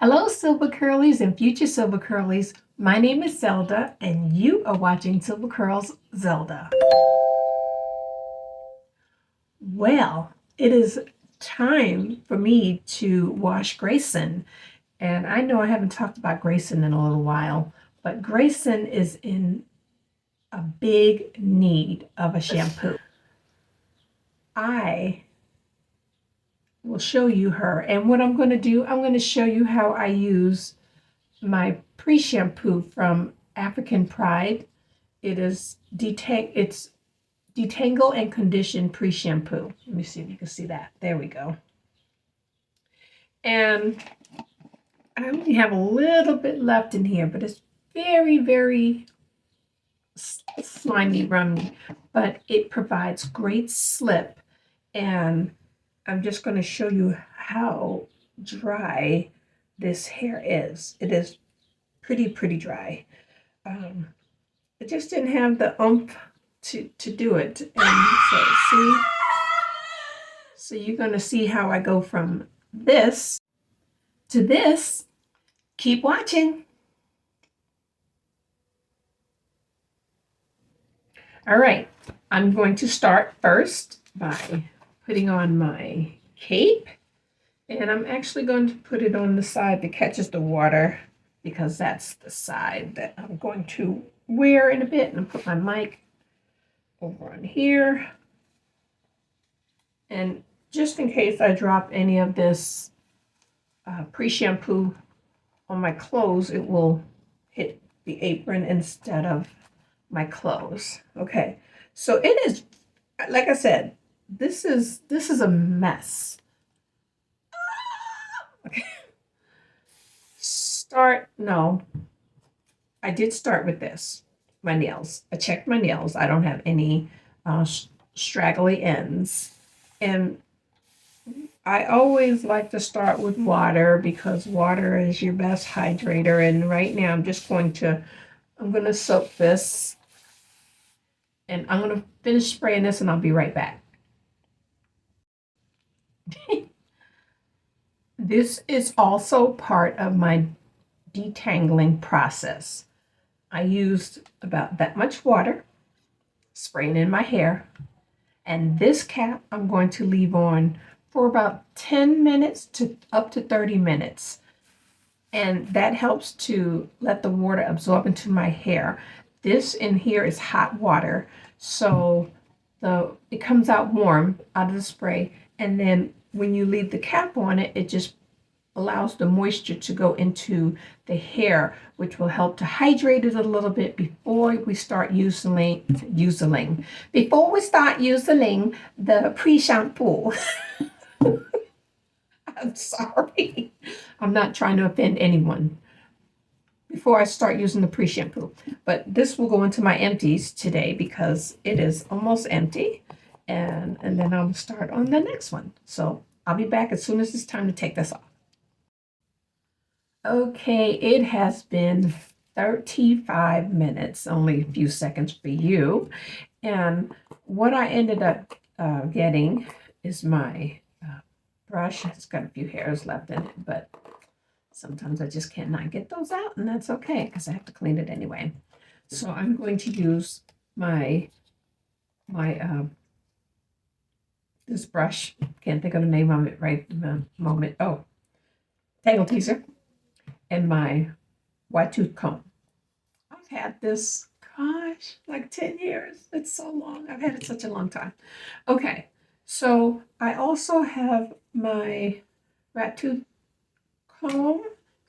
Hello, Silver Curlies and future Silver Curlies. My name is Zelda, and you are watching Silver Curls Zelda. Well, it is time for me to wash Grayson. And I know I haven't talked about Grayson in a little while, but Grayson is in a big need of a shampoo. I will show you her. And what I'm going to do, I'm going to show you how I use my pre-shampoo from African Pride. It's Detangle and Condition Pre-Shampoo. Let me see if you can see that. There we go. And I only have a little bit left in here, but it's very, very slimy, rummy, but it provides great slip. And I'm just going to show you how dry this hair is. It is pretty dry. It just didn't have the oomph to do it. And so you're going to see how I go from this to this. Keep watching. All right, I'm going to start first by putting on my cape. And I'm actually going to put it on the side that catches the water because that's the side that I'm going to wear in a bit. And I'll put my mic over on here. And just in case I drop any of this pre-shampoo on my clothes, it will hit the apron instead of my clothes. Okay, so it is, like I said, this is a mess. Okay. I did start with this. My nails. I checked my nails. I don't have any straggly ends. And I always like to start with water because water is your best hydrator. And right now I'm going to soak this and I'm going to finish spraying this and I'll be right back. This is also part of my detangling process. I used about that much water, spraying in my hair, and this cap I'm going to leave on for about 10 minutes to up to 30 minutes. And that helps to let the water absorb into my hair. This in here is hot water, so it comes out warm out of the spray, and then when you leave the cap on it, it just allows the moisture to go into the hair, which will help to hydrate it a little bit before we start using the pre-shampoo. I'm sorry. I'm not trying to offend anyone before I start using the pre-shampoo. But this will go into my empties today because it is almost empty. And then I'll start on the next one. So I'll be back as soon as it's time to take this off. Okay, it has been 35 minutes, only a few seconds for you. And what I ended up getting is my brush. It's got a few hairs left in it, but sometimes I just cannot get those out, and that's okay because I have to clean it anyway. So I'm going to use my this brush. Can't think of the name of it right in the moment. Oh, Tangle Teaser. And my white tooth comb. I've had this, gosh, like 10 years. It's so long. I've had it such a long time. Okay, so I also have my rat tooth comb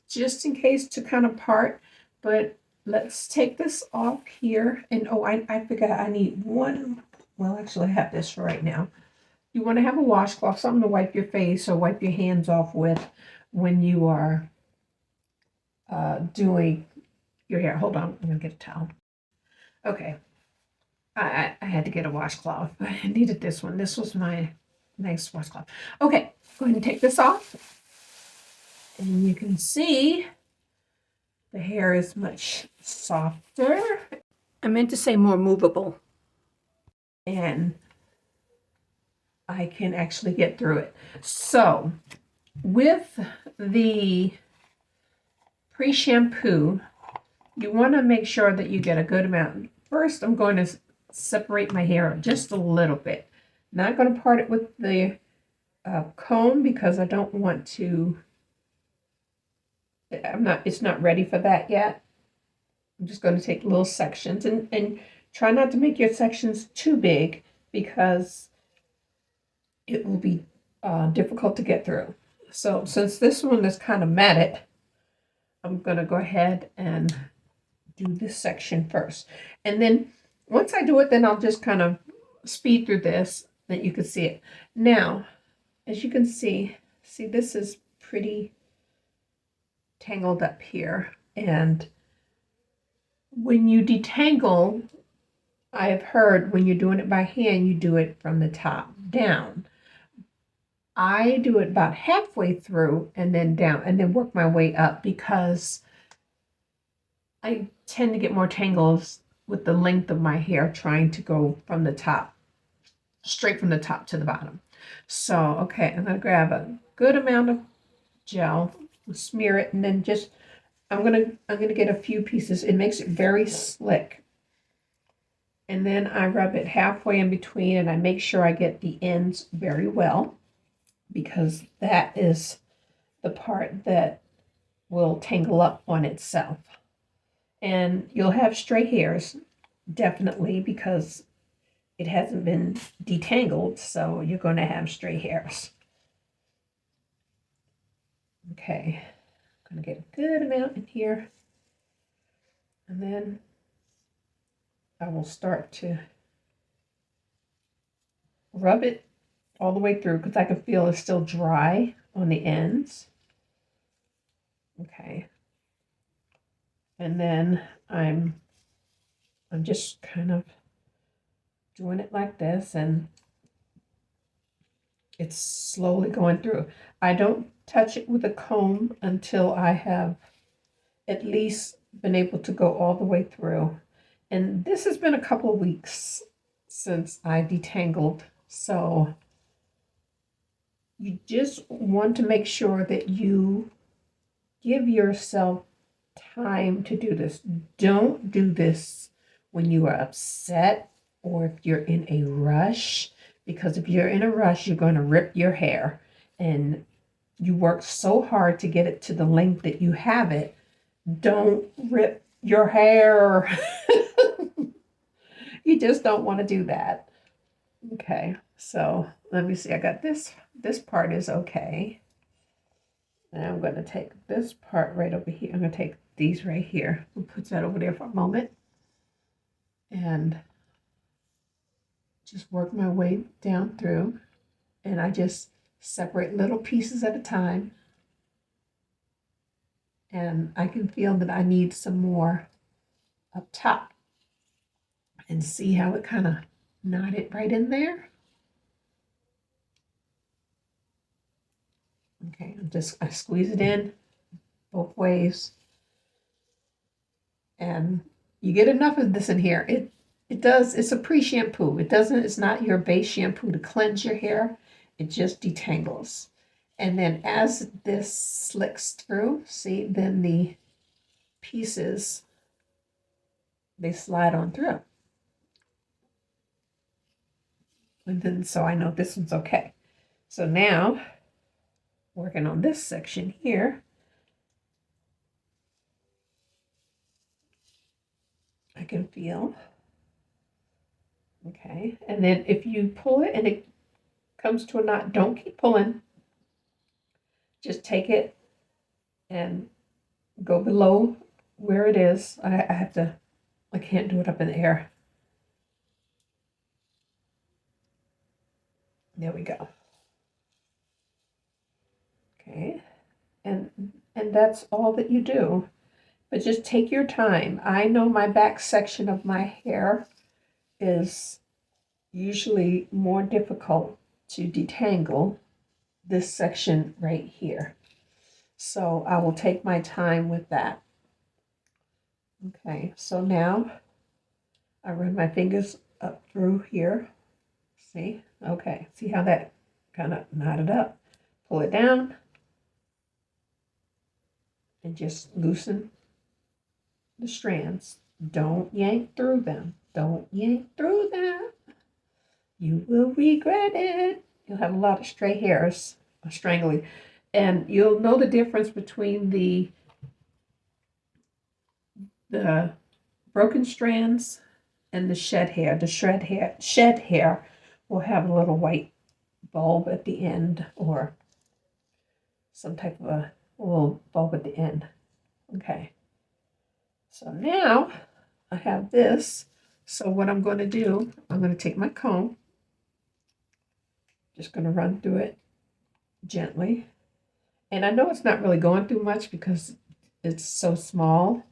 just in case to kind of part, but let's take this off here. And oh, I forgot I need one. Well, actually, I have this for right now. You want to have a washcloth, something to wipe your face or wipe your hands off with when you are doing your hair. Hold on, I'm gonna get a towel. Okay, I had to get a washcloth. I needed this one. This was my nice washcloth. Okay, go ahead and take this off. And you can see the hair is much softer. I meant to say more movable. And I can actually get through it. So with the pre-shampoo, you want to make sure that you get a good amount. First, I'm going to separate my hair just a little bit. Not going to part it with the comb because I don't want to, it's not ready for that yet. I'm just going to take little sections and try not to make your sections too big because it will be difficult to get through. So since this one is kind of matted, I'm going to go ahead and do this section first. And then once I do it, then I'll just kind of speed through this that you can see it. Now, as you can see this is pretty tangled up here. And when you detangle, I've heard when you're doing it by hand, you do it from the top down. I do it about halfway through and then down and then work my way up because I tend to get more tangles with the length of my hair trying to go from the top, straight from the top to the bottom. So, okay, I'm going to grab a good amount of gel, smear it, and then just, I'm going to get a few pieces. It makes it very slick. And then I rub it halfway in between and I make sure I get the ends very well because that is the part that will tangle up on itself. And you'll have stray hairs, definitely, because it hasn't been detangled, so you're going to have stray hairs. Okay, I'm going to get a good amount in here. And then I will start to rub it all the way through because I can feel it's still dry on the ends. Okay. And then I'm just kind of doing it like this and it's slowly going through. I don't touch it with a comb until I have at least been able to go all the way through. And this has been a couple of weeks since I detangled, so you just want to make sure that you give yourself time to do this. Don't do this when you are upset or if you're in a rush, because if you're in a rush, you're going to rip your hair and you work so hard to get it to the length that you have it. Don't rip your hair. You just don't want to do that. Okay, so let me see. I got this part is okay. And I'm going to take this part right over here. I'm going to take these right here and put that over there for a moment. And just work my way down through. And I just separate little pieces at a time. And I can feel that I need some more up top. And see how it kind of knotted right in there? Okay, I squeeze it in both ways. And you get enough of this in here. It's a pre-shampoo. It's not your base shampoo to cleanse your hair. It just detangles. And then as this slicks through, see, then the pieces, they slide on through. And then, so I know this one's okay. So now, working on this section here, I can feel. Okay, and then if you pull it and it comes to a knot, don't keep pulling. Just take it and go below where it is. I can't do it up in the air. There we go. Okay, and that's all that you do. But just take your time. I know my back section of my hair is usually more difficult to detangle, this section right here. So I will take my time with that. Okay, so now I run my fingers up through here. See? Okay, see how that kind of knotted up? Pull it down. and just loosen the strands. Don't yank through them. Don't yank through them. You will regret it. You'll have a lot of stray hairs or strangling. And you'll know the difference between the broken strands and the shed hair. The shed hair will have a little white bulb at the end, or some type of a little bulb at the end. Okay. So now I have this. So what I'm going to do, I'm going to take my comb, just going to run through it gently. And I know it's not really going through much because it's so small,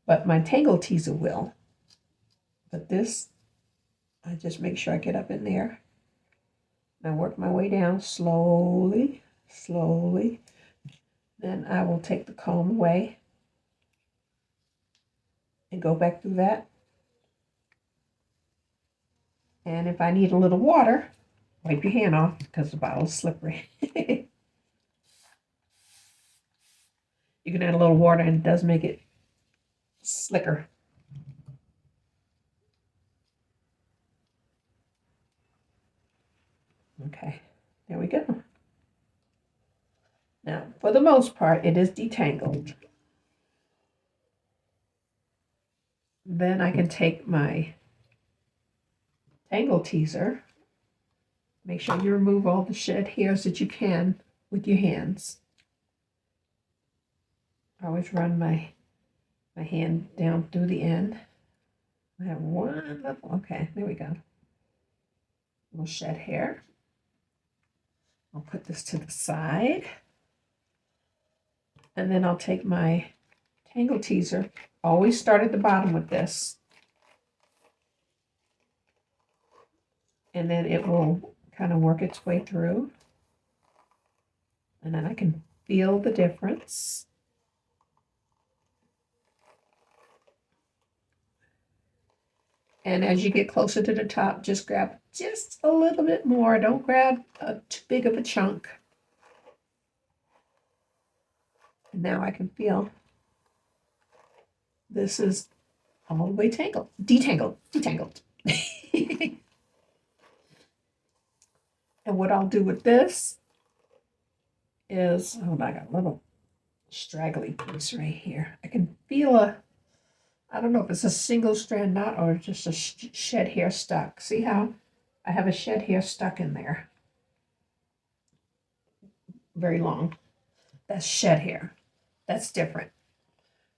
but my Tangle Teaser will. But this, I just make sure I get up in there. And I work my way down slowly, slowly. Then I will take the comb away and go back through that. And if I need a little water, wipe your hand off because the bottle's slippery. You can add a little water and it does make it slicker. Okay, there we go. Now, for the most part, it is detangled. Then I can take my Tangle Teaser. Make sure you remove all the shed hairs that you can with your hands. I always run my hand down through the end. I have one little, okay, there we go. Little shed hair. I'll put this to the side. And then I'll take my Tangle Teaser. Always start at the bottom with this. And then it will kind of work its way through. And then I can feel the difference. And as you get closer to the top, just grab just a little bit more. Don't grab too big of a chunk. And now I can feel this is all the way detangled. And what I'll do with this is, oh, I got a little straggly piece right here. I can feel I don't know if it's a single strand knot or just a shed hair stuck. See how I have a shed hair stuck in there? Very long. That's shed hair. That's different.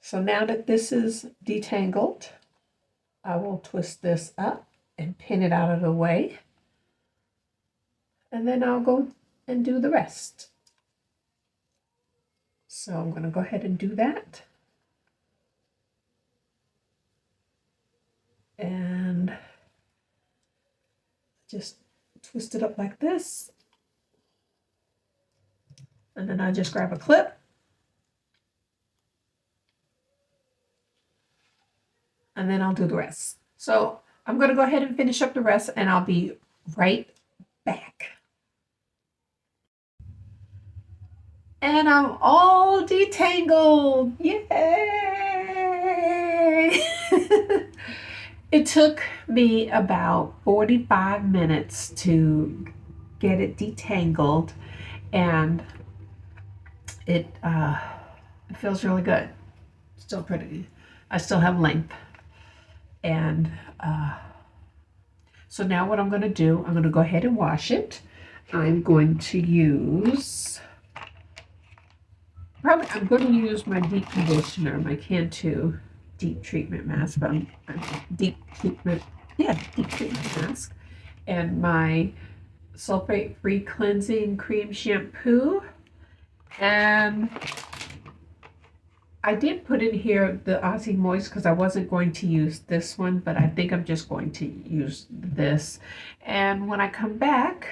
So now that this is detangled, I will twist this up and pin it out of the way. And then I'll go and do the rest. So I'm going to go ahead and do that. And just twist it up like this. And then I just grab a clip. And then I'll do the rest. So I'm going to go ahead and finish up the rest and I'll be right back. And I'm all detangled. Yay! It took me about 45 minutes to get it detangled, and it feels really good. Still pretty. I still have length. And so now what I'm going to do, I'm going to go ahead and wash it. I'm going to use, I'm going to use my deep conditioner, my Cantu deep treatment mask, but deep treatment mask, and my sulfate-free cleansing cream shampoo. And I did put in here the Aussie Moist because I wasn't going to use this one, but I think I'm just going to use this. And when I come back,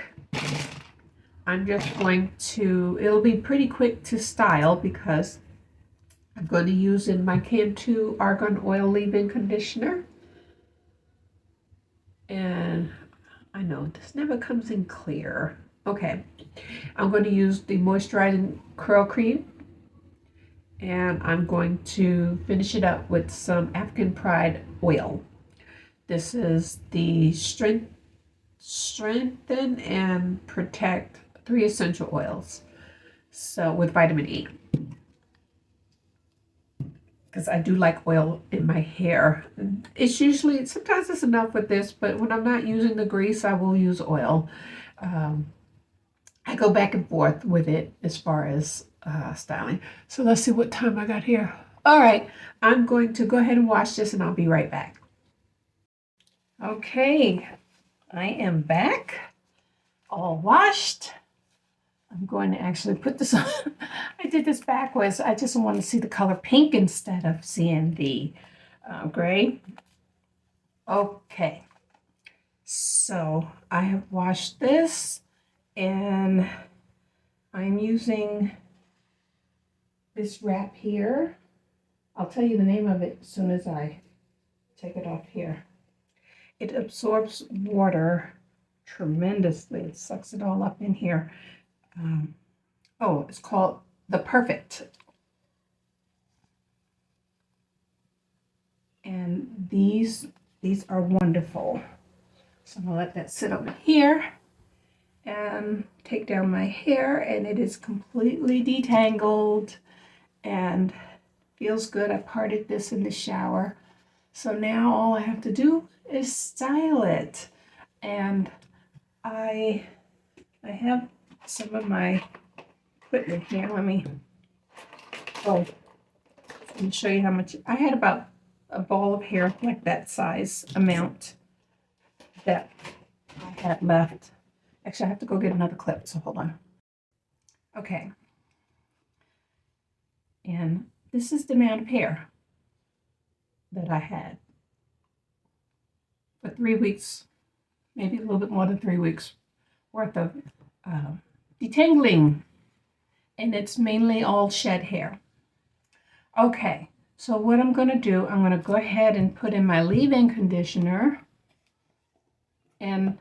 I'm just going to, it'll be pretty quick to style because I'm going to use in my Cantu Argan Oil Leave-In Conditioner. And I know this never comes in clear. Okay, I'm going to use the Moisturizing Curl Cream and I'm going to finish it up with some African Pride oil. This is the Strengthen and Protect 3 essential oils. So with vitamin E. Because I do like oil in my hair. It's usually, sometimes it's enough with this, but when I'm not using the grease, I will use oil. I go back and forth with it as far as styling. So let's see what time I got here. All right, I'm going to go ahead and wash this and I'll be right back. Okay, I am back, all washed. I'm going to actually put this on. I did this backwards. I just want to see the color pink instead of seeing the gray. Okay, so I have washed this and I'm using this wrap here. I'll tell you the name of it as soon as I take it off here. It absorbs water tremendously. It sucks it all up in here. It's called The Perfect. And these are wonderful. So I'm gonna let that sit over here and take down my hair, and it is completely detangled and feels good. I parted this in the shower. So now all I have to do is style it. And I have some of my equipment here. Let me show you how much. I had about a ball of hair like that size amount that I had left. Actually, I have to go get another clip, so hold on. Okay. And this is the amount of hair that I had for 3 weeks, maybe a little bit more than 3 weeks worth of detangling. And it's mainly all shed hair. Okay, so what I'm going to do, I'm going to go ahead and put in my leave-in conditioner. And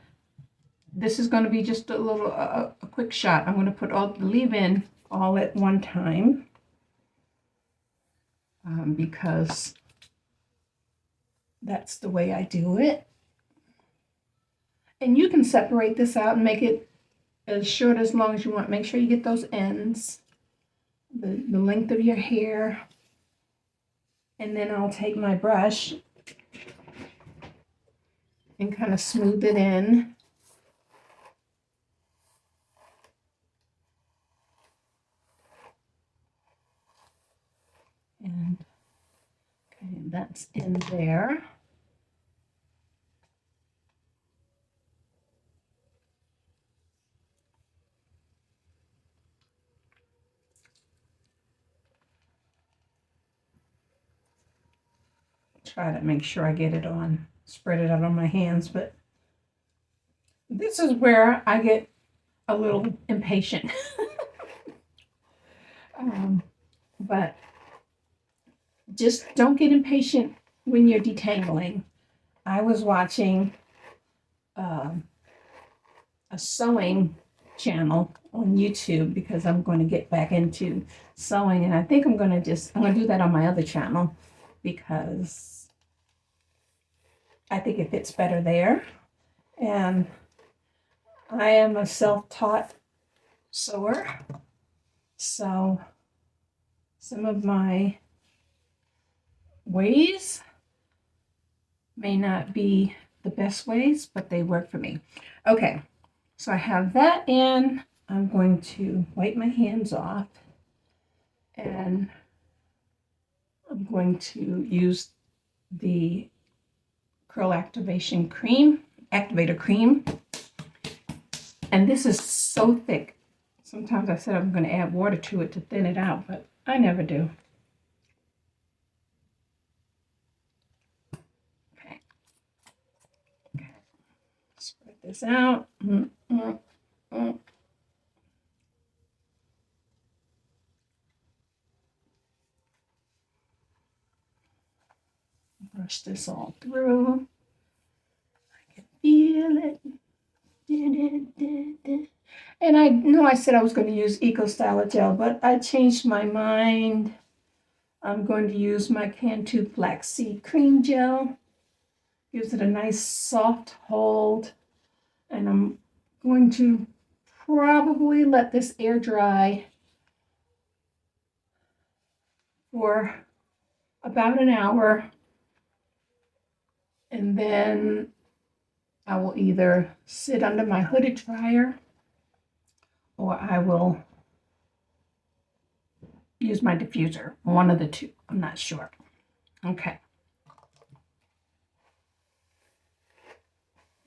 this is going to be just a little, a quick shot. I'm going to put all the leave-in all at one time because that's the way I do it. And you can separate this out and make it as short as long as you want. Make sure you get those ends, the length of your hair. And then I'll take my brush and kind of smooth it in. And okay, that's in there. Try to make sure I get it on, spread it out on my hands, but this is where I get a little impatient. But just don't get impatient when you're detangling. I was watching a sewing channel on YouTube because I'm going to get back into sewing, and I think I'm going to do that on my other channel because I think it fits better there. And I am a self-taught sewer, so some of my ways may not be the best ways, but they work for me. Okay, so I have that in. I'm going to wipe my hands off, and I'm going to use the Curl Activator Cream. And this is so thick. Sometimes I said I'm going to add water to it to thin it out, but I never do. Okay. Spread this out. Brush this all through. I can feel it. And I know I said I was going to use Eco Styler Gel, but I changed my mind. I'm going to use my Cantu flaxseed cream gel. Gives it a nice soft hold. And I'm going to probably let this air dry for about an hour. And then I will either sit under my hooded dryer or I will use my diffuser. One of the two. I'm not sure. Okay.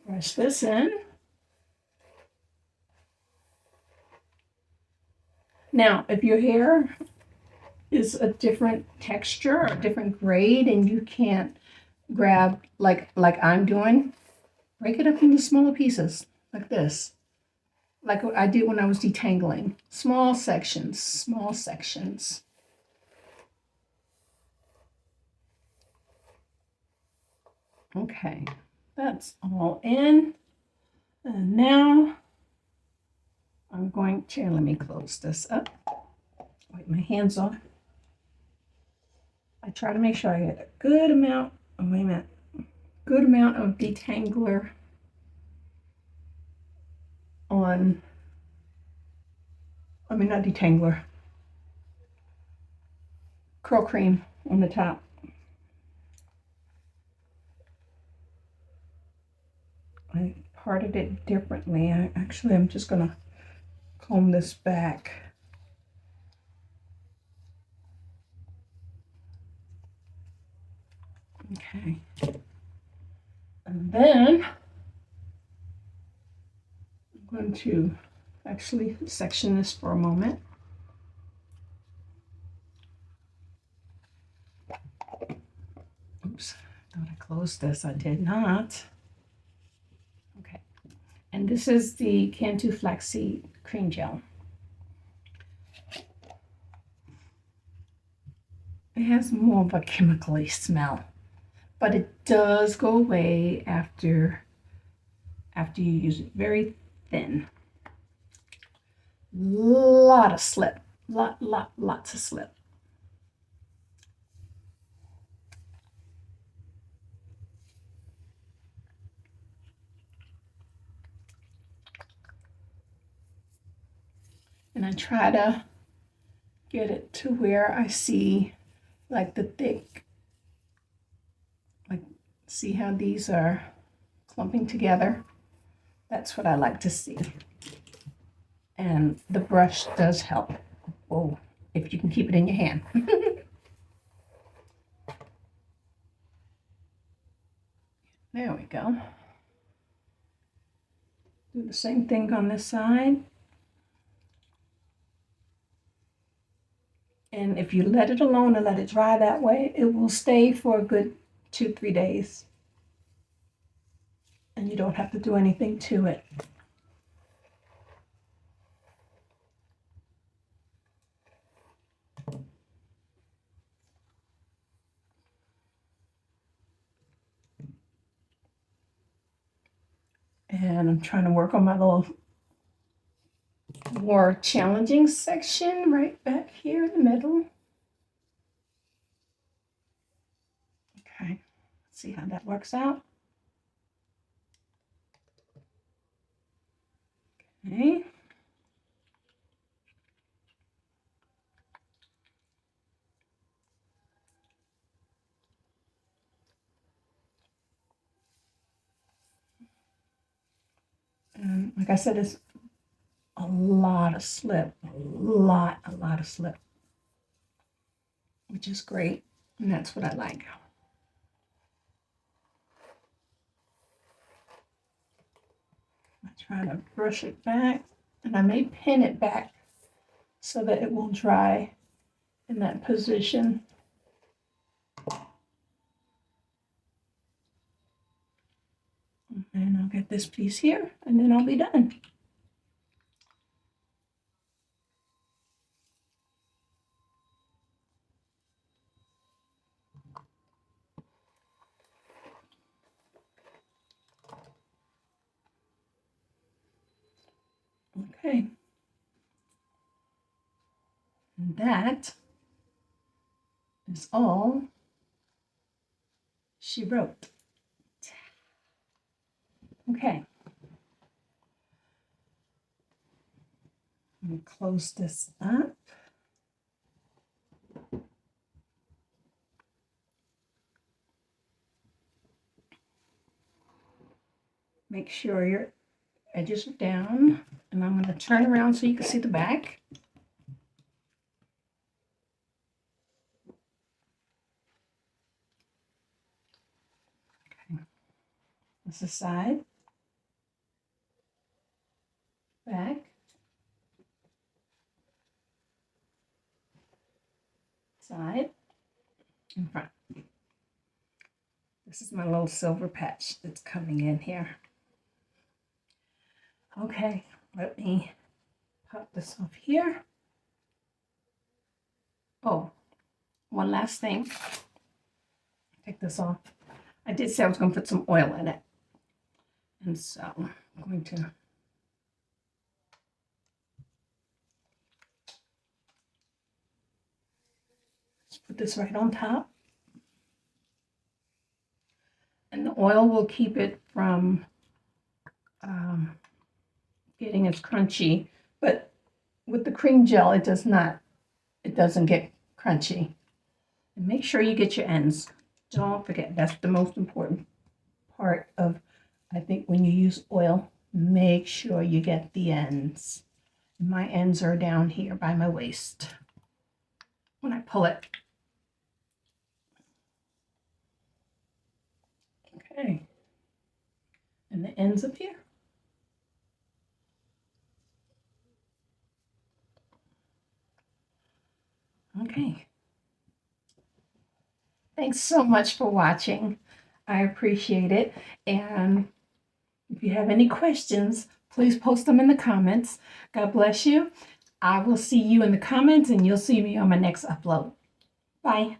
Brush this in. Now, if your hair is a different texture or a different grade and you can't grab like I'm doing, break it up into smaller pieces like this. Like what I did when I was detangling. Small sections, small sections. Okay, that's all in. And now I'm going to, let me close this up. Wipe my hands off. I try to make sure I get a good amount, oh wait a minute, good amount of detangler on, I mean not detangler, curl cream on the top. I parted it differently. I'm just gonna comb this back. Okay. And then I'm going to actually section this for a moment. Oops, I thought I closed this. I did not. Okay. And this is the Cantu flaxseed cream gel. It has more of a chemically smell, but it does go away after you use it. Very thin. Lot of slip. Lots of slip. And I try to get it to where I see like the thick, like see how these are clumping together. That's what I like to see. And the brush does help. Oh, if you can keep it in your hand. There we go. Do the same thing on this side. And if you let it alone and let it dry that way, it will stay for a good 2-3 days. And you don't have to do anything to it. And I'm trying to work on my little more challenging section right back here in the middle. Okay, let's see how that works out. Okay. And like I said, it's a lot of slip, a lot of slip, which is great. And that's what I like. I try to brush it back, and I may pin it back so that it will dry in that position. And I'll get this piece here, and then I'll be done. Okay. And that is all she wrote. Okay. I'm going to close this up. Make sure your edges are down, and I'm going to turn around so you can see the back. Okay. This is side, back, side, and front. This is my little silver patch that's coming in here. Okay, let me pop this off here. Oh, one last thing. Take this off. I did say I was going to put some oil in it. And so I'm going to just put this right on top. And the oil will keep it from getting as crunchy. But with the cream gel, it doesn't get crunchy. And make sure you get your ends. Don't forget, that's the most important part of, I think, when you use oil. Make sure you get the ends. My ends are down here by my waist when I pull it. Okay. And the ends up here. Okay. Thanks so much for watching. I appreciate it. And if you have any questions, please post them in the comments. God bless you. I will see you in the comments, and you'll see me on my next upload. Bye.